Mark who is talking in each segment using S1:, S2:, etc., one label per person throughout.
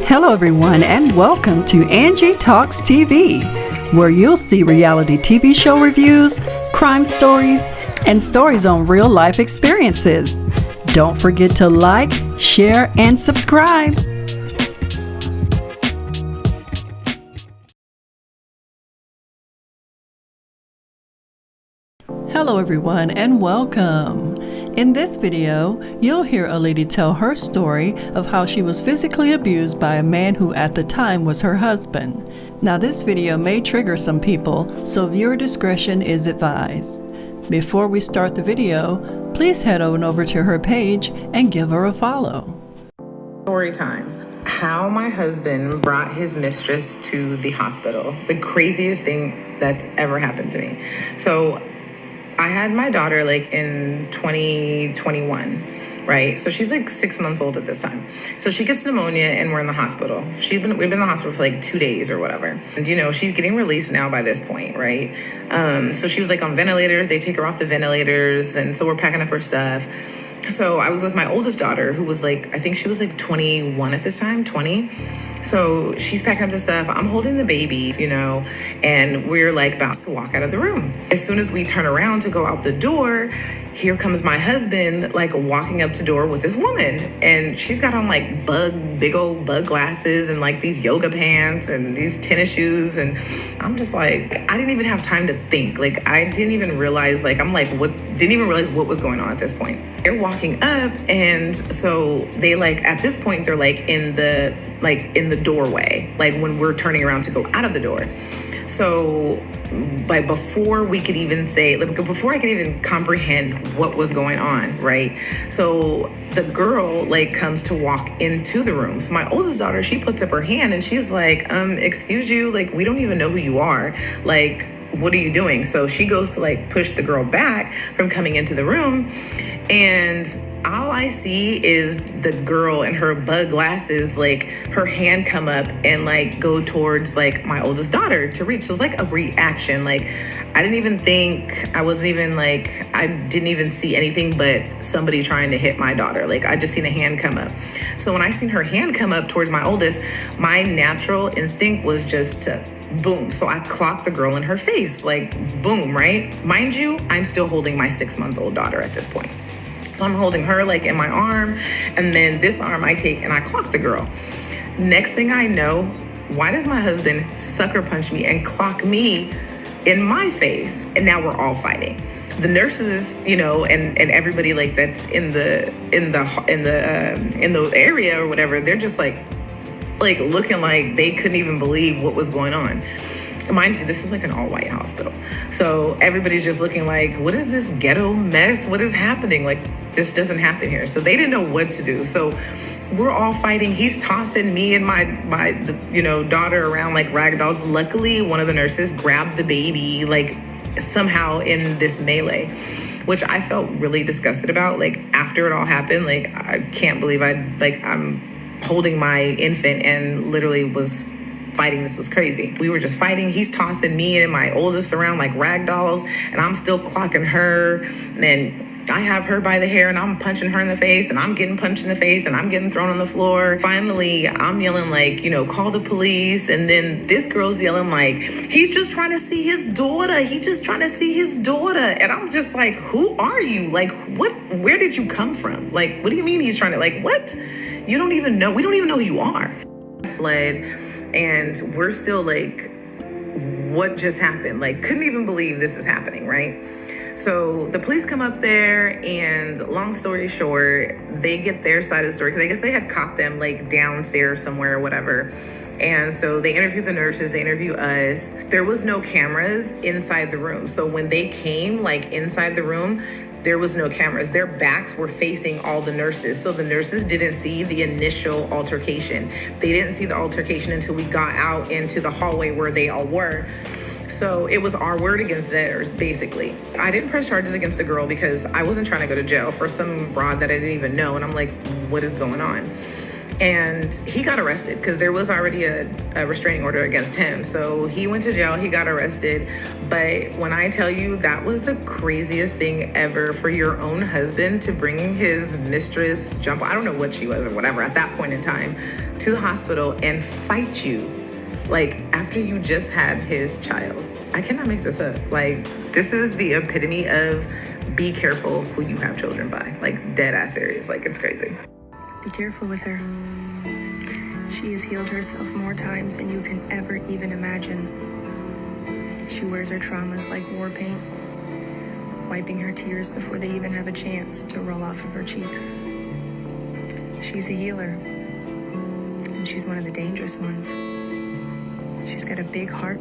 S1: Hello everyone and welcome to Angie Talks TV, where you'll see reality TV show reviews, crime stories, and stories on real life experiences. Don't forget to like, share, and subscribe. Hello everyone and welcome. In this video, you'll hear a lady tell her story of how she was physically abused by a man who at the time was her husband. Now this video may trigger some people, so viewer discretion is advised. Before we start the video, please head on over to her page and give her a follow.
S2: Story time. How my husband brought his mistress to the hospital. The craziest thing that's ever happened to me. So I had my daughter like in 2021, right? So she's like 6 months old at this time. So she gets pneumonia and we're in the hospital. We've been in the hospital for like 2 days or whatever. And she's getting released now by this point, right? So she was like on ventilators. They take her off the ventilators. And so we're packing up her stuff. So I was with my oldest daughter who was like, I think she was like 21 at this time, 20. So she's packing up the stuff. I'm holding the baby, and we're like about to walk out of the room. As soon as we turn around to go out the door, here comes my husband, like walking up to door with this woman. And she's got on like big old bug glasses and like these yoga pants and these tennis shoes. And I'm just like, I didn't even have time to think. Like, I didn't even realize, didn't even realize what was going on at this point. They're walking up. And so they at this point, they're in the doorway, like when we're turning around to go out of the door. So before we could even before I could even comprehend what was going on, right? So the girl comes to walk into the room. So my oldest daughter, she puts up her hand and she's like, excuse you, we don't even know who you are. What are you doing? So she goes to push the girl back from coming into the room. And all I see is the girl in her bug glasses, her hand come up and go towards my oldest daughter to reach. So it's a reaction. I didn't even think, I didn't even see anything but somebody trying to hit my daughter. I just seen a hand come up. So when I seen her hand come up towards my oldest, my natural instinct was just to boom. So I clocked the girl in her face, boom, right? Mind you, I'm still holding my 6-month-old daughter at this point. So I'm holding her in my arm, and then this arm I take and I clock the girl. Next thing I know, why does my husband sucker punch me and clock me in my face? And now we're all fighting. The nurses, and everybody that's in the area or whatever, they're just looking like they couldn't even believe what was going on. Mind you, this is an all-white hospital. So everybody's just looking what is this ghetto mess? What is happening? This doesn't happen here. So they didn't know what to do. So we're all fighting. He's tossing me and my daughter around like rag dolls. Luckily, one of the nurses grabbed the baby somehow in this melee, which I felt really disgusted about. After it all happened, I can't believe I'm holding my infant and literally was fighting. This was crazy. We were just fighting. He's tossing me and my oldest around like rag dolls, and I'm still clocking her. And then I have her by the hair and I'm punching her in the face, and I'm getting punched in the face, and I'm getting thrown on the floor. Finally, I'm yelling call the police. And then this girl's yelling he's just trying to see his daughter. He's just trying to see his daughter. And I'm just who are you? What? Where did you come from? What do you mean he's trying to, what? You don't even know. We don't even know who you are. I fled. And we're still what just happened? Couldn't even believe this is happening, right? So the police come up there, and long story short, they get their side of the story because I guess they had caught them downstairs somewhere or whatever. And so they interview the nurses, they interview us. There was no cameras inside the room. So when they came inside the room, there was no cameras. Their backs were facing all the nurses. So the nurses didn't see the initial altercation. They didn't see the altercation until we got out into the hallway where they all were. So it was our word against theirs, basically. I didn't press charges against the girl because I wasn't trying to go to jail for some broad that I didn't even know. And I'm what is going on? And he got arrested because there was already a restraining order against him. So he went to jail, he got arrested. But when I tell you that was the craziest thing ever for your own husband to bring his mistress, I don't know what she was or whatever at that point in time, to the hospital and fight you, like after you just had his child. I cannot make this up. Like, this is the epitome of be careful who you have children by. Like, dead ass serious. Like, it's crazy.
S3: Be careful with her. She has healed herself more times than you can ever even imagine. She wears her traumas like war paint, wiping her tears before they even have a chance to roll off of her cheeks. She's a healer, and she's one of the dangerous ones. She's got a big heart.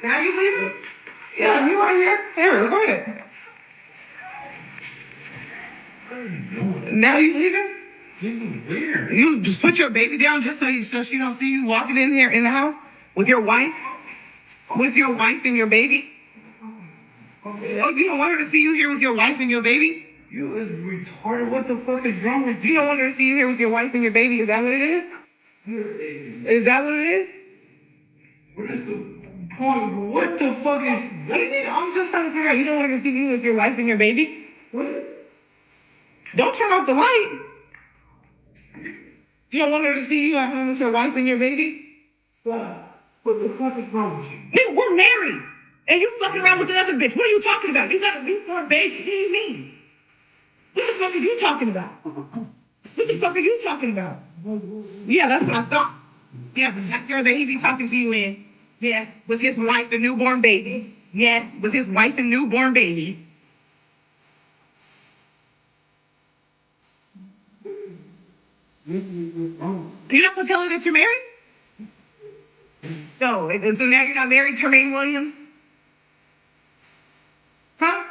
S2: Now you leaving? Yeah, you right here. Here, go ahead. Now you leaving? Where? You just put your baby down just so she don't see you walking in here in the house with your wife? With your wife and your baby? Oh, you don't want her to see you here with your wife and your baby?
S4: You is retarded. What the fuck is wrong with you?
S2: You don't want her to see you here with your wife and your baby? Is that what it is? Is that what it is?
S4: What is the point? What the fuck is...
S2: I'm just trying to figure out. You don't want her to see you with your wife and your baby?
S4: What?
S2: Don't turn off the light. You don't want her to see you at home with your wife and your baby?
S4: Stop. What the fuck is wrong with you?
S2: Nigga, we're married. And you fucking around with another bitch. What are you talking about? You got a newborn baby. What do you mean? What the fuck are you talking about? What the fuck are you talking about? Yeah, that's what I thought. Yeah, that girl that he be talking to you in. Yes, with his wife and newborn baby. Yes, with his wife and newborn baby. You're not gonna tell her that you're married? No, and so now you're not married, Tremaine Williams? Huh?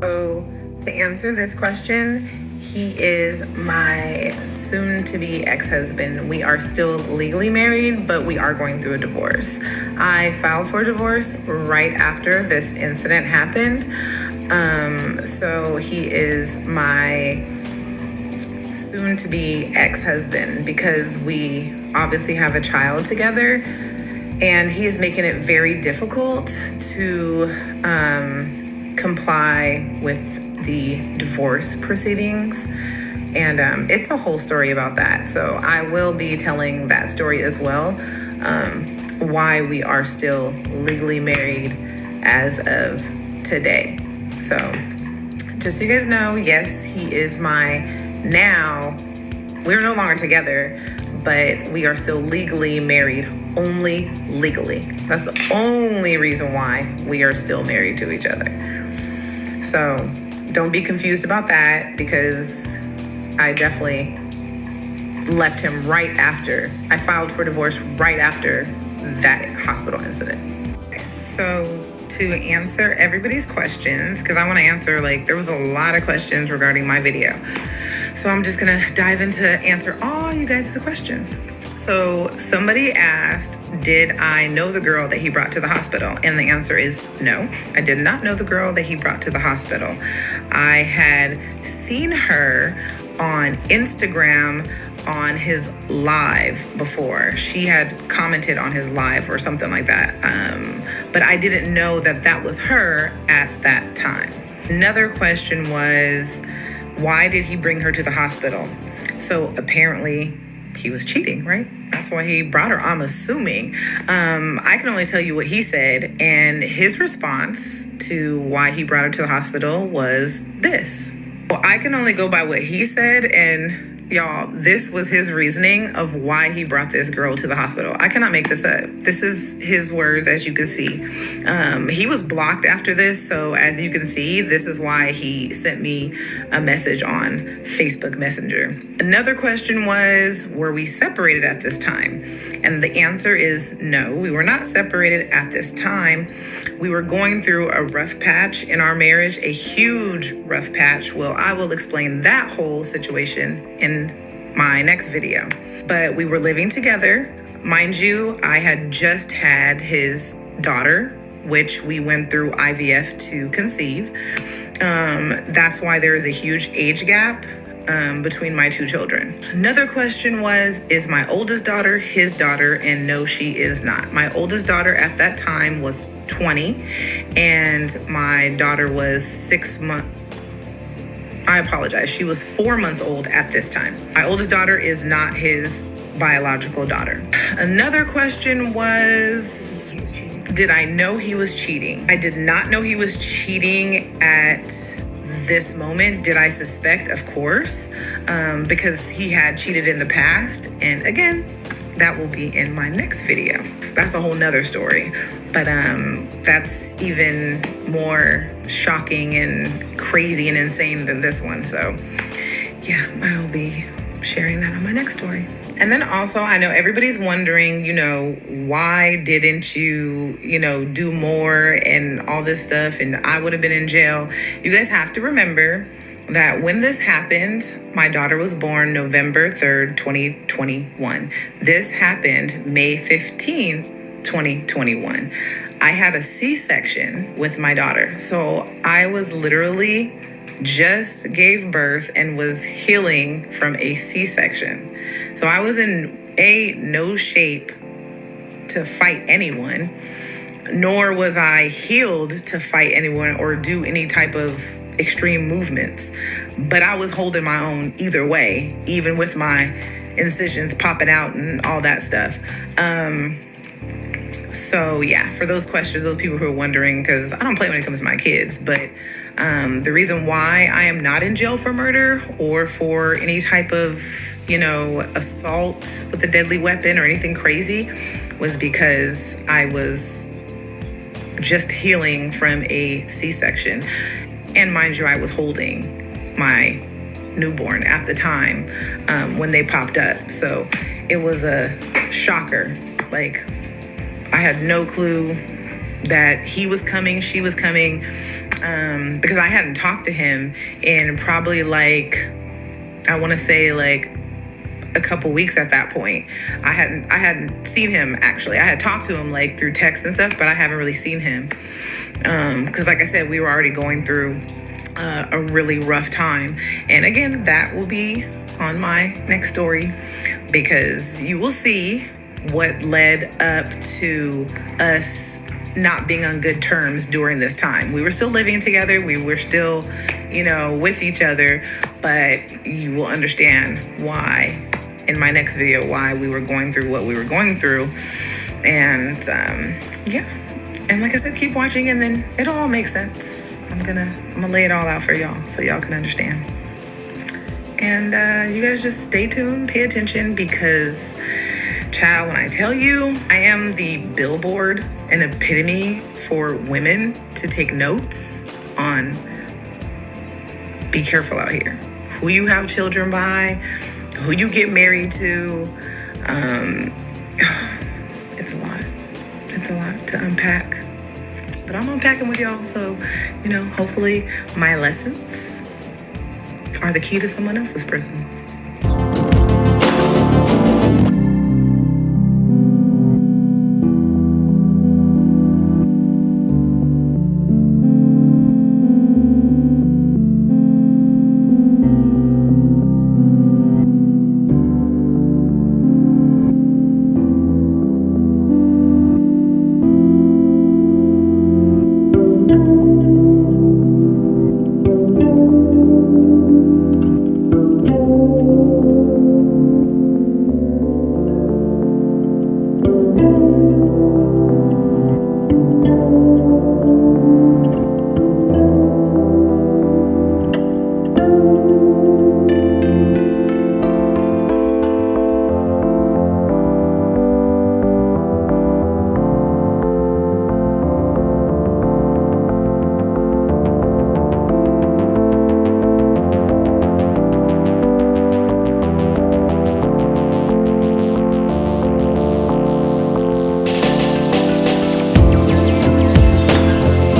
S2: So, to answer this question, he is my soon-to-be ex-husband. We are still legally married, but we are going through a divorce. I filed for divorce right after this incident happened. So he is my soon-to-be ex-husband because we obviously have a child together, and he is making it very difficult to comply with the divorce proceedings. And it's a whole story about that. So I will be telling that story as well, why we are still legally married as of today. So just so you guys know, yes, he is now, we're no longer together, but we are still legally married, only legally. That's the only reason why we are still married to each other. So don't be confused about that, because I definitely left him right after. I filed for divorce right after that hospital incident. So to answer everybody's questions, because I want to answer, there was a lot of questions regarding my video. So I'm just going to dive into answer all you guys' questions. So somebody asked, did I know the girl that he brought to the hospital? And the answer is no, I did not know the girl that he brought to the hospital. I had seen her on Instagram on his live before. She had commented on his live or something like that. But I didn't know that that was her at that time. Another question was, why did he bring her to the hospital? So apparently he was cheating, right? That's why he brought her, I'm assuming. I can only tell you what he said, and his response to why he brought her to the hospital was this. Well, I can only go by what he said, and Y'all, this was his reasoning of why he brought this girl to the hospital. I cannot make this up. This is his words, as you can see. He was blocked after this, so as you can see, this is why he sent me a message on Facebook Messenger. Another question was, were we separated at this time? And the answer is no, we were not separated at this time. We were going through a rough patch in our marriage, a huge rough patch. Well, I will explain that whole situation in my next video. But we were living together. Mind you, I had just had his daughter, which we went through IVF to conceive. That's why there is a huge age gap between my two children. Another question was, is my oldest daughter his daughter? And no, she is not. My oldest daughter at that time was 20, and my daughter was 6 months. I apologize. She was 4 months old at this time. My oldest daughter is not his biological daughter. Another question was, did I know he was cheating? I did not know he was cheating at this moment. Did I suspect? Of course, because he had cheated in the past. And again, that will be in my next video. That's a whole nother story. But that's even more shocking and crazy and insane than this one. So yeah, I will be sharing that on my next story. And then also, I know everybody's wondering, why didn't you, do more and all this stuff, and I would have been in jail. You guys have to remember that when this happened, my daughter was born November 3rd, 2021. This happened May 15th, 2021. I had a C-section with my daughter. So I was literally just gave birth and was healing from a C-section. So I was in no shape to fight anyone, nor was I healed to fight anyone or do any type of extreme movements. But I was holding my own either way, even with my incisions popping out and all that stuff. So yeah, for those questions, those people who are wondering, because I don't play when it comes to my kids, but the reason why I am not in jail for murder or for any type of, assault with a deadly weapon or anything crazy was because I was just healing from a C-section. And mind you, I was holding my newborn at the time when they popped up. So it was a shocker. Like, I had no clue that he was coming, she was coming, because I hadn't talked to him in probably I want to say a couple weeks at that point. I hadn't seen him actually. I had talked to him through text and stuff, but I haven't really seen him. Because like I said, we were already going through a really rough time. And again, that will be on my next story, because you will see what led up to us not being on good terms during this time. We were still living together. We were still, with each other, but you will understand why in my next video, why we were going through what we were going through. And yeah. And like I said, keep watching and then it'll all make sense. I'm gonna lay it all out for y'all so y'all can understand. And you guys just stay tuned, pay attention, because child, when I tell you, I am the billboard and epitome for women to take notes on. Be careful out here. Who you have children by, who you get married to. It's a lot. It's a lot to unpack. But I'm unpacking with y'all, so, hopefully my lessons are the key to someone else's prison.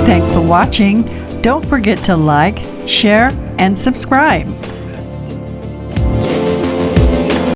S1: Thanks for watching. Don't forget to like, share, and subscribe.